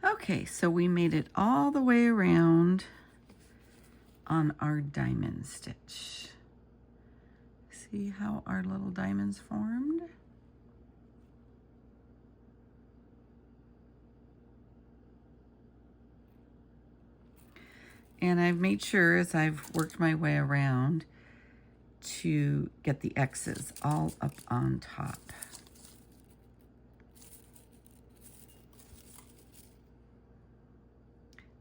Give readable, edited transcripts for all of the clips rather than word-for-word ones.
Okay, so we made it all the way around on our diamond stitch. See how our little diamonds formed? And I've made sure as I've worked my way around to get the X's all up on top.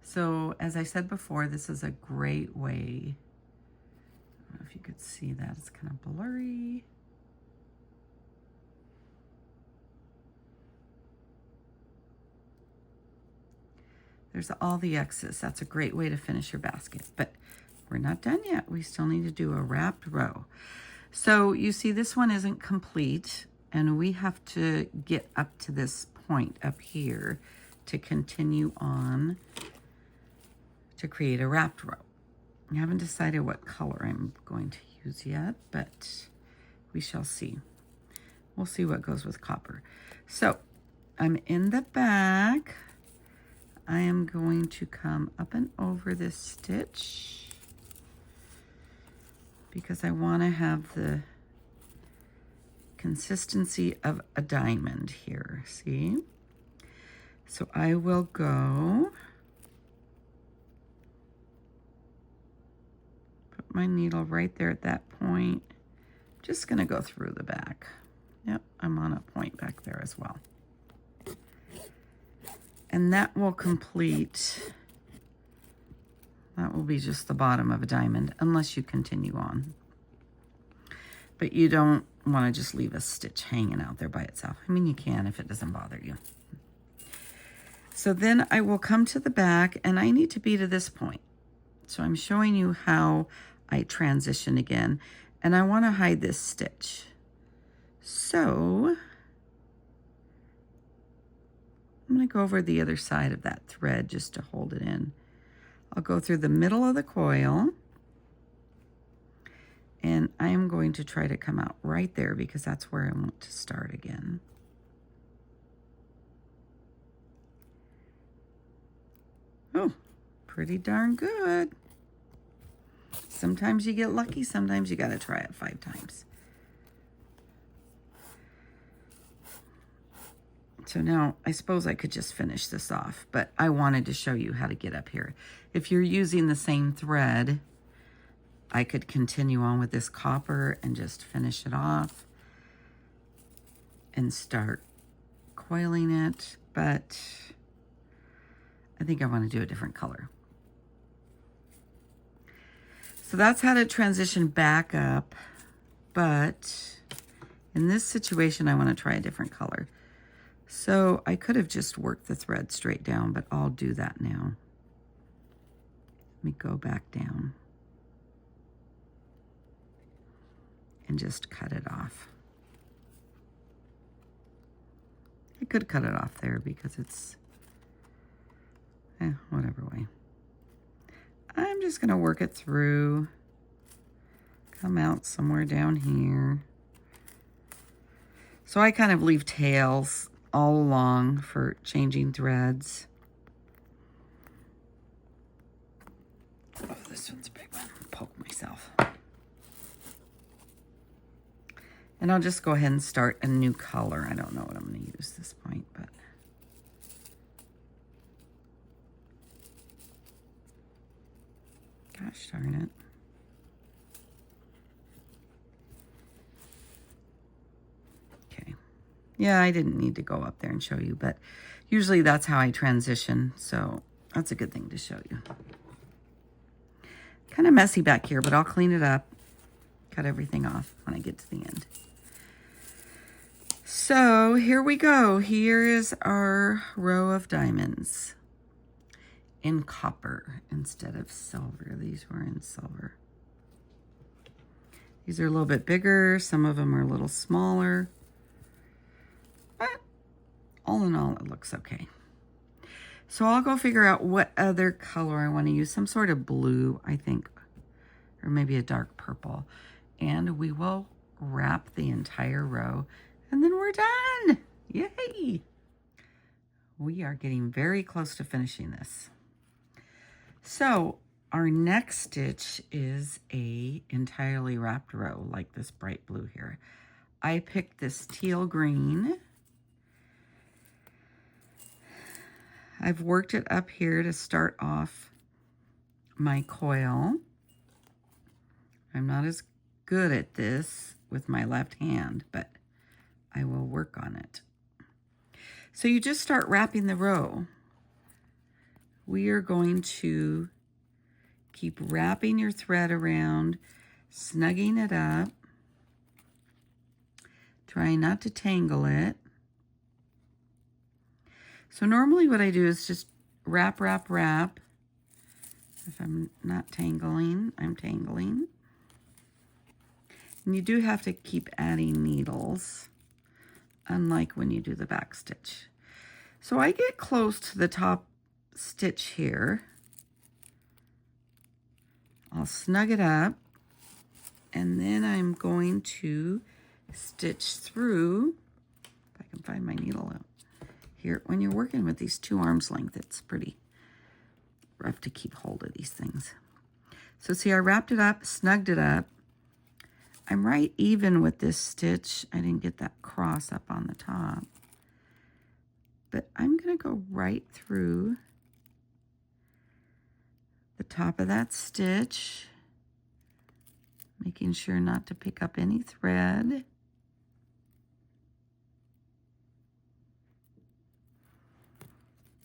So as I said before, this is a great way, I don't know if you could see that, it's kind of blurry. There's all the X's. That's a great way to finish your basket, but we're not done yet. We still need to do a wrapped row. So you see this one isn't complete, and we have to get up to this point up here to continue on to create a wrapped row. I haven't decided what color I'm going to use yet, but we shall see. We'll see what goes with copper. So I'm in the back. I am going to come up and over this stitch because I want to have the consistency of a diamond here, see? So I will go, put my needle right there at that point. Just gonna go through the back. Yep, I'm on a point back there as well. And that will complete, that will be just the bottom of a diamond unless you continue on. But you don't want to just leave a stitch hanging out there by itself. I mean, you can if it doesn't bother you. So then I will come to the back and I need to be to this point. So I'm showing you how I transition again, and I want to hide this stitch. So I'm going to go over the other side of that thread just to hold it in. I'll go through the middle of the coil, and I am going to try to come out right there because that's where I want to start again. Oh, pretty darn good. Sometimes you get lucky, sometimes you got to try it 5 times. So now I suppose I could just finish this off, but I wanted to show you how to get up here. If you're using the same thread, I could continue on with this copper and just finish it off and start coiling it, but I think I want to do a different color. So that's how to transition back up, but in this situation, I want to try a different color. So I could have just worked the thread straight down, but I'll do that now. Let me go back down and just cut it off. I could cut it off there because it's, whatever way. I'm just gonna work it through, come out somewhere down here. So I kind of leave tails all along for changing threads. Oh, this one's a big one. Poke myself. And I'll just go ahead and start a new color. I don't know what I'm going to use this point, but gosh darn it. Yeah, I didn't need to go up there and show you, but usually that's how I transition, so that's a good thing to show you. Kind of messy back here, but I'll clean it up, cut everything off when I get to the end. So here we go. Here is our row of diamonds in copper instead of silver. These were in silver. These are a little bit bigger. Some of them are a little smaller. But all in all, it looks okay. So I'll go figure out what other color I want to use. Some sort of blue, I think, or maybe a dark purple. And we will wrap the entire row, and then we're done. Yay! We are getting very close to finishing this. So our next stitch is a entirely wrapped row, like this bright blue here. I picked this teal green. I've worked it up here to start off my coil. I'm not as good at this with my left hand, but I will work on it. So you just start wrapping the row. We are going to keep wrapping your thread around, snugging it up, trying not to tangle it. So normally what I do is just wrap, wrap, wrap. If I'm not tangling, I'm tangling. And you do have to keep adding needles, unlike when you do the back stitch. So I get close to the top stitch here. I'll snug it up, and then I'm going to stitch through, if I can find my needle out here. When you're working with these 2 arms length, it's pretty rough to keep hold of these things. So see, I wrapped it up, snugged it up. I'm right even with this stitch. I didn't get that cross up on the top. But I'm going to go right through the top of that stitch, making sure not to pick up any thread.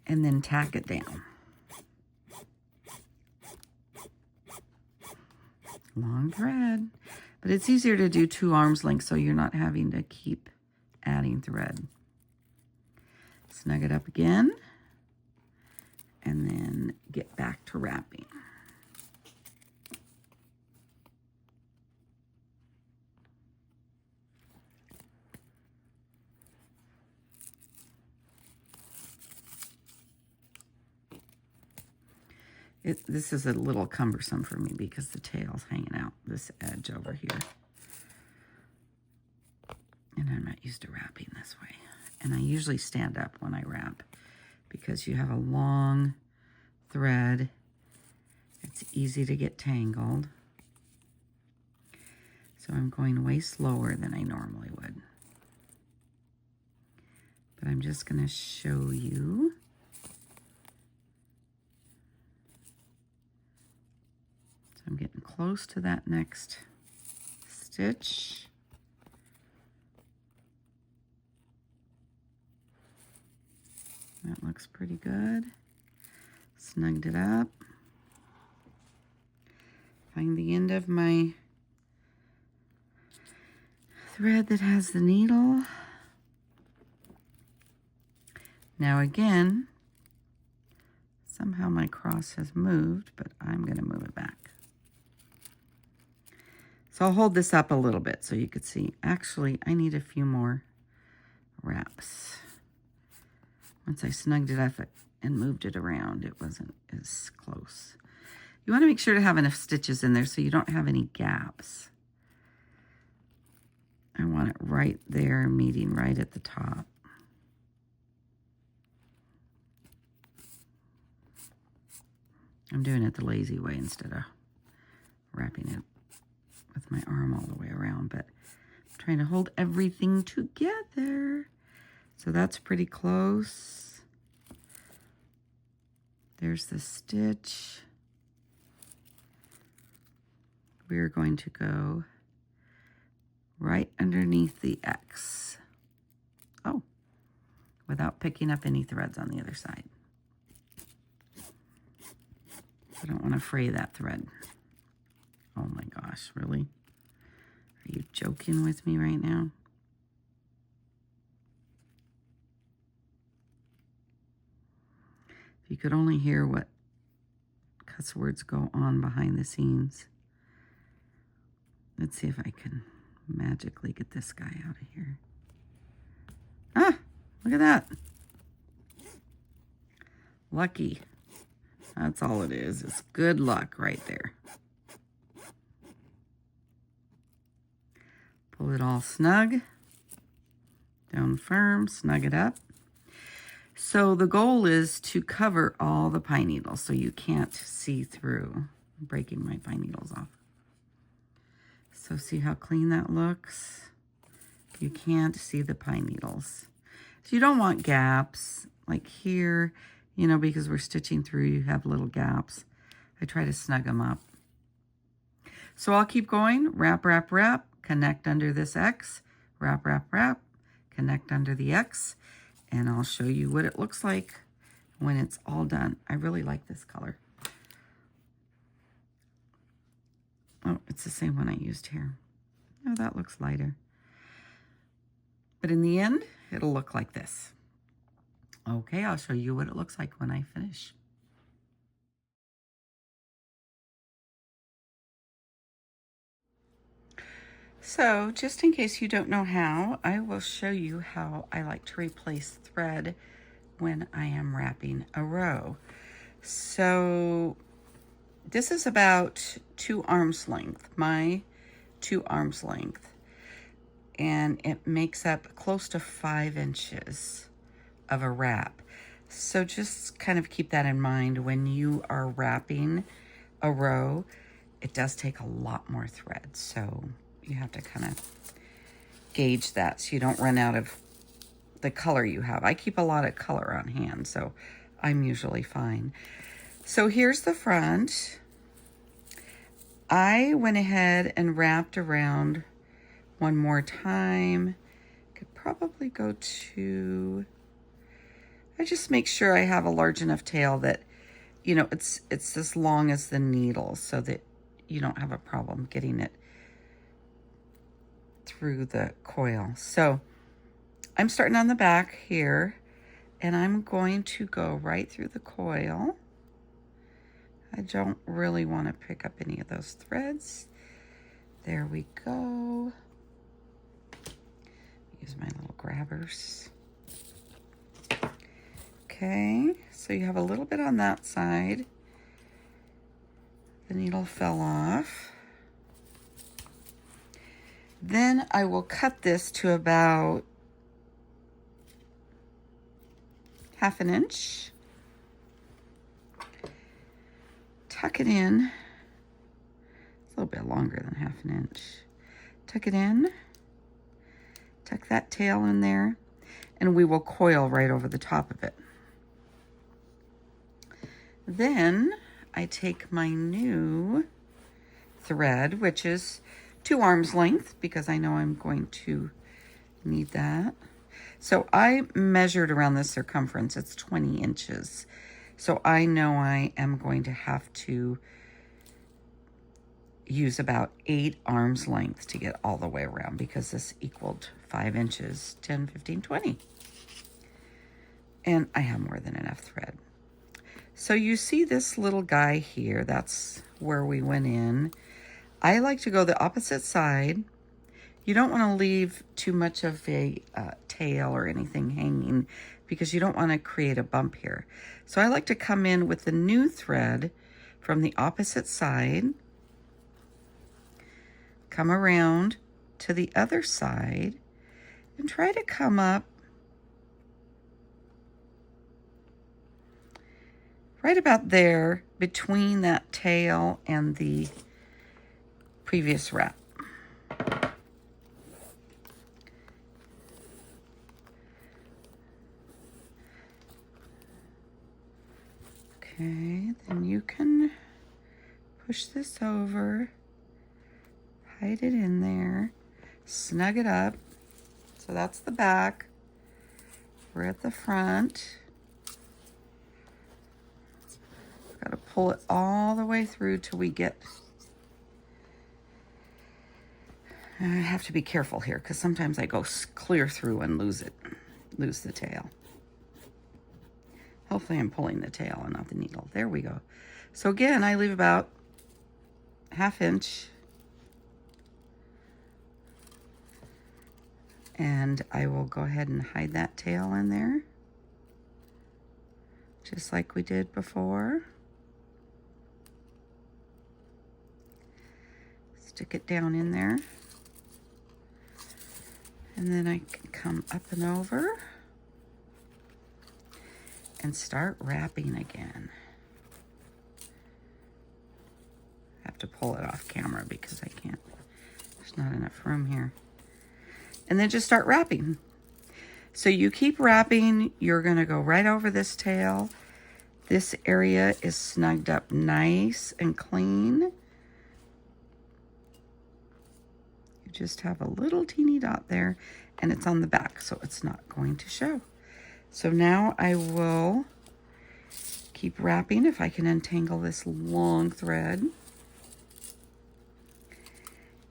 And then tack it down. Long thread. But it's easier to do 2 arms length so you're not having to keep adding thread. Snug it up again, and then get back to wrapping. This is a little cumbersome for me because the tail's hanging out this edge over here. And I'm not used to wrapping this way. And I usually stand up when I wrap because you have a long thread. It's easy to get tangled. So I'm going way slower than I normally would. But I'm just going to show you. So I'm getting close to that next stitch. That looks pretty good. Snugged it up. Find the end of my thread that has the needle. Now again, somehow my cross has moved, but I'm going to move it back. So I'll hold this up a little bit so you could see. Actually, I need a few more wraps. Once I snugged it up and moved it around, it wasn't as close. You want to make sure to have enough stitches in there so you don't have any gaps. I want it right there, meeting right at the top. I'm doing it the lazy way instead of wrapping it with my arm all the way around, but I'm trying to hold everything together. So that's pretty close. There's the stitch. We're going to go right underneath the X. Oh, without picking up any threads on the other side. I don't want to fray that thread. Oh my gosh, really? Are you joking with me right now? If you could only hear what cuss words go on behind the scenes. Let's see if I can magically get this guy out of here. Ah, look at that. Lucky. That's all it is. It's good luck right there. Pull it all snug, down firm, snug it up. So the goal is to cover all the pine needles so you can't see through. I'm breaking my pine needles off. So see how clean that looks? You can't see the pine needles. So you don't want gaps like here, you know, because we're stitching through, you have little gaps. I try to snug them up. So I'll keep going, wrap, wrap, wrap, connect under this X, wrap, wrap, wrap, connect under the X, and I'll show you what it looks like when it's all done. I really like this color. Oh, it's the same one I used here. Oh, that looks lighter. But in the end, it'll look like this. Okay, I'll show you what it looks like when I finish. So, just in case you don't know how, I will show you how I like to replace thread when I am wrapping a row. So, this is about 2 arms length, my 2 arms length. And it makes up close to 5 inches of a wrap. So just kind of keep that in mind when you are wrapping a row. It does take a lot more thread, so you have to kind of gauge that so you don't run out of the color you have. I keep a lot of color on hand, so I'm usually fine. So here's the front. I went ahead and wrapped around one more time. Could probably go to, I just make sure I have a large enough tail that, you know, it's as long as the needle so that you don't have a problem getting it through the coil. So I'm starting on the back here, and I'm going to go right through the coil. I don't really want to pick up any of those threads. There we go. Use my little grabbers. Okay, so you have a little bit on that side. The needle fell off. Then I will cut this to about 1/2 inch. Tuck it in. It's a little bit longer than 1/2 inch. Tuck it in. Tuck that tail in there, and we will coil right over the top of it. Then I take my new thread, which is 2 arms length, because I know I'm going to need that. So I measured around the circumference, it's 20 inches. So I know I am going to have to use about 8 arms length to get all the way around, because this equaled 5 inches, 10, 15, 20. And I have more than enough thread. So you see this little guy here, that's where we went in. I like to go the opposite side. You don't want to leave too much of a tail or anything hanging, because you don't want to create a bump here. So I like to come in with the new thread from the opposite side, come around to the other side, and try to come up right about there between that tail and the previous wrap. Okay, then you can push this over, hide it in there, snug it up. So that's the back. We're at the front. Got to pull it all the way through till we get, I have to be careful here because sometimes I go clear through and lose the tail. Hopefully I'm pulling the tail and not the needle. There we go. So again, I leave about 1/2 inch. And I will go ahead and hide that tail in there, just like we did before. Stick it down in there. And then I can come up and over. and start wrapping again. I have to pull it off camera because I can't, there's not enough room here. And then just start wrapping. So you keep wrapping, you're gonna go right over this tail. This area is snugged up nice and clean. You just have a little teeny dot there, and it's on the back, so it's not going to show. So now I will keep wrapping if I can untangle this long thread.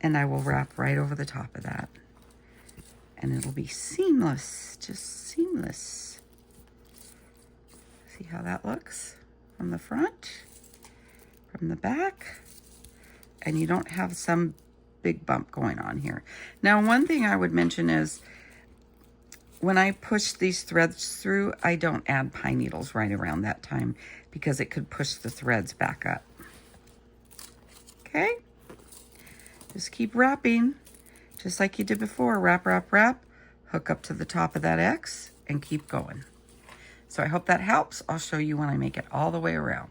And I will wrap right over the top of that. And it'll be seamless, just seamless. See how that looks from the front, from the back, and you don't have some big bump going on here. Now, one thing I would mention is when I push these threads through, I don't add pine needles right around that time because it could push the threads back up. Okay? Just keep wrapping, just like you did before. Wrap, wrap, wrap, hook up to the top of that X, and keep going. So I hope that helps. I'll show you when I make it all the way around.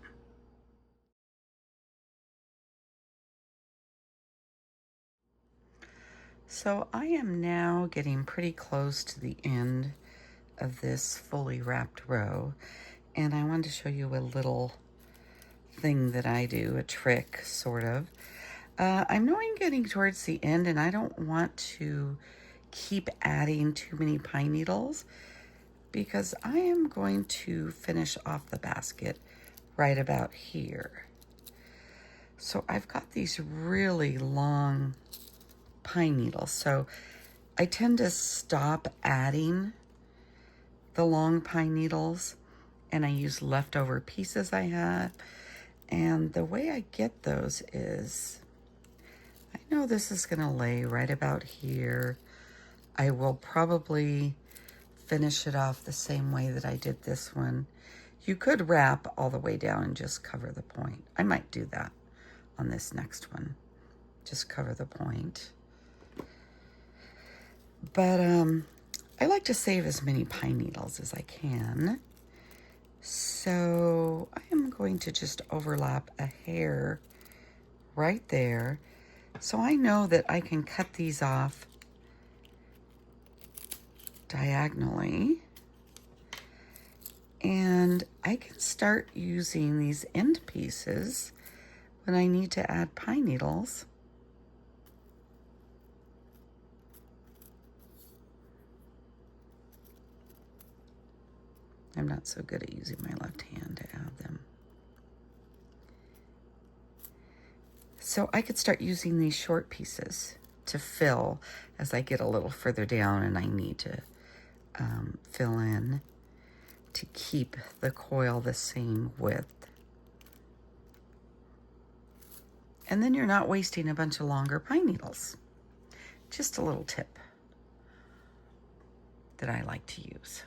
So I am now getting pretty close to the end of this fully wrapped row, and I wanted to show you a little thing that I do, a trick, sort of. I'm knowing getting towards the end, and I don't want to keep adding too many pine needles because I am going to finish off the basket right about here. So I've got these really long pine needles, so I tend to stop adding the long pine needles, and I use leftover pieces I have. And the way I get those is, I know this is gonna lay right about here. I will probably finish it off the same way that I did this one. You could wrap all the way down and just cover the point. I might do that on this next one. Just cover the point. But I like to save as many pine needles as I can. So I am going to just overlap a hair right there. So I know that I can cut these off diagonally. And I can start using these end pieces when I need to add pine needles. I'm not so good at using my left hand to add them. So I could start using these short pieces to fill as I get a little further down and I need to fill in to keep the coil the same width. And then you're not wasting a bunch of longer pine needles. Just a little tip that I like to use.